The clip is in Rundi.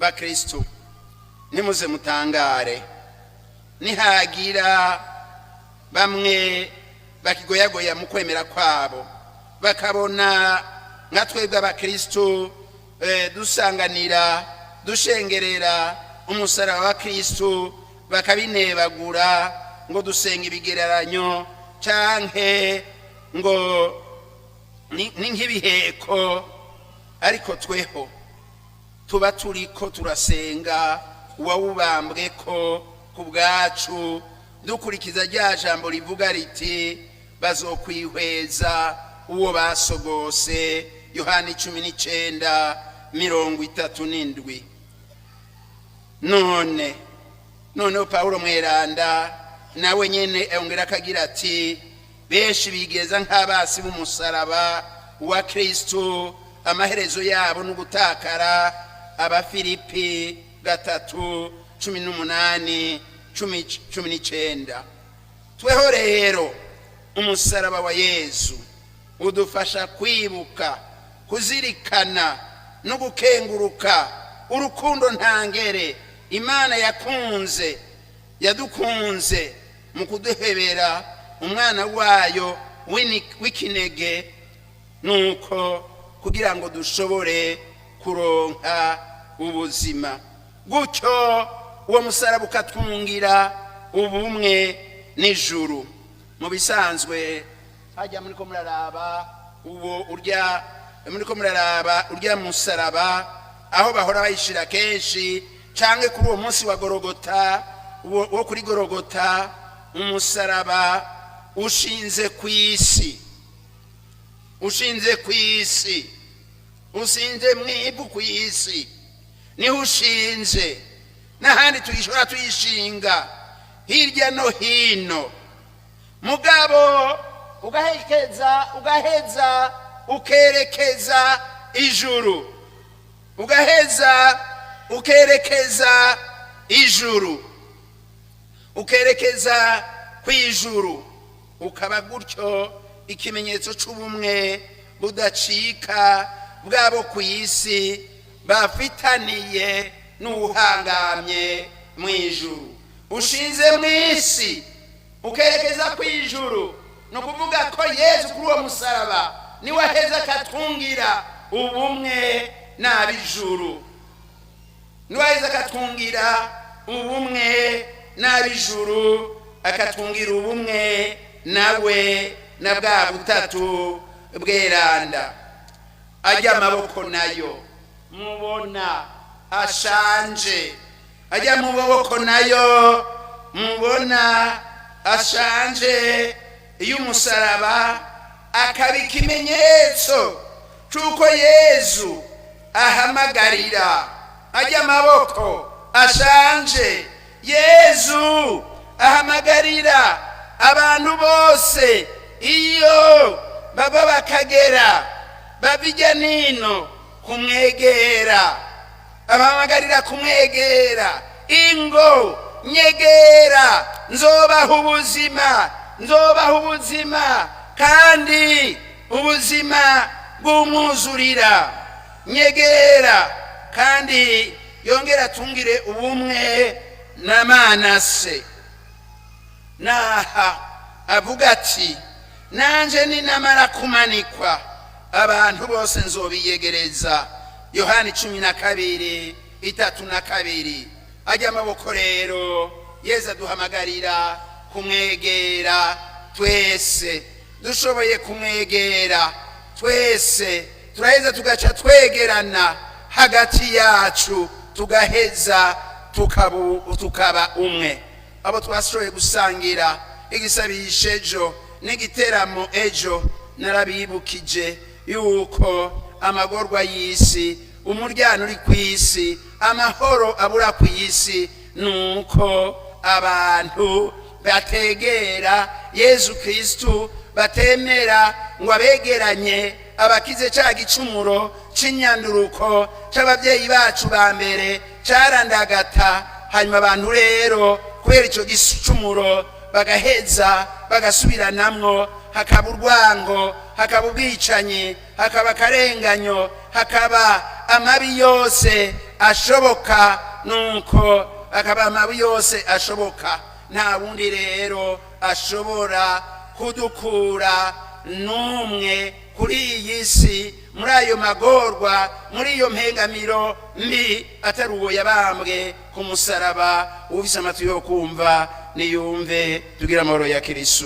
bakristo nimuze mutangare nihagira bamwe bakigoyagoya mu kwemera kwabo bakabona nka twebwe abakristo dusanganira dushengerera umusaraba wa Kristo bakabinebagura ngo dusenga ibigereranyo canke ngo ni nk'ibiheko, ariko tweho tuba turiko turasenga uwawubambwe ko ku bwacu dukurikiza rya jambo rivuga riti bazokwihweza uwo basogose, Yohana 19:37. none Paulo mweranda nawe nyene ongera kagira ati benshi bigeza nk'abasi b'umusaraba wa Kristo amaherezo yabo n'ugutakara. Abafilipi 3:18-19. tweho rero umusaraba wa Yesu udufasha kwibuka, kuzirikana no gukenguruka urukundo ntangere Imana yadukunze mu kuduhebera umwana wayo w'ikinege, nuko kugira ngo dushobore kuronka ubuzima. Gutyo uwo musaraba ukatwungira ubumwe n'ijuru. Mu bisanzwe hajya muriko muraraba urya musaraba aho bahora bayishira kenshi canke kuri uwo munsi wa Gorogota, wo kuri Gorogota umusaraba ushinze kw'isi, ushinze mwibu kw'isi, niho ushinze. N'ahandi tuyishobora tuyishinga hirya no hino, mugabo ugaheza ukerekeza ijuru, ukerekeza kw'ijuru, ukaba gutyo ikimenyetso c'ubumwe budacika bwabo kw'isi bafitaniye n'uhangamye mw'ijuru. Ushinze mw'isi ukerekeza kw'ijuru, no kuvuga ko Yesu kuri uwo musaraba niwe aheza akatwungira ubumwe n'ab'ijuru, niwe aheza akatwungira ubumwe n'ab'ijuru, akatwungira ubumwe nawe na bwa butatu bweranda. Ajya amaboko nayo mubona ashanje, ajya mu maboko nayo mubona ashanje y'umusaraba, akaba ikimenyetso c'uko Yesu ahamagarira. Ajya amaboko ashanje, Yesu ahamagarira abantu bose iyo baba bakagera babijya nino kumwegera, abahamagarira kumwegera. Ingo nyegera, nzobaha ubuzima kandi ubuzima bw'umwuzurira. Nyegera kandi yongera tungire ubumwe na Manase. Naha avuga ati nanje ninamara kumanikwa abantu bose nzobiyegereza. Yohana 12:32. Ajya amaboko rero Yesu aduhamagarira kumwegera. Twese dushoboye kumwegera, twese turaheza tugaca twegerana hagati yacu, tugaheza tukaba umwe. Abo twashoboye gusangira igisabisho ejo n'igiteramo ejo, narabibukije yuko amagorwa y'isi, umuryano uri kw'isi, amahoro abura kw'isi, nuko abantu bategera Yesu Kristo, batemera ngo abegeranye abakize ca gicumuro c'inyanduruko c'abavyeyi bacu ba mbere carandagata. Hanyuma abantu rero kubera ico gicumuro bagaheza bagasubiranamwo, hakaba urwango, hakaba ubwicanyi, hakaba akarenganyo, hakaba amabi yose ashoboka nuko akaba amabi yose ashoboka. Nta wundi rero ashobora kudukura n'umwe kuri iyi si, muri ayo magorwa, muri iyo mpengamiro mbi, atari uwo yabambwe ku musaraba. Ufise amatwi yo kumva niyumve. Tugira amahoro ya Kristo.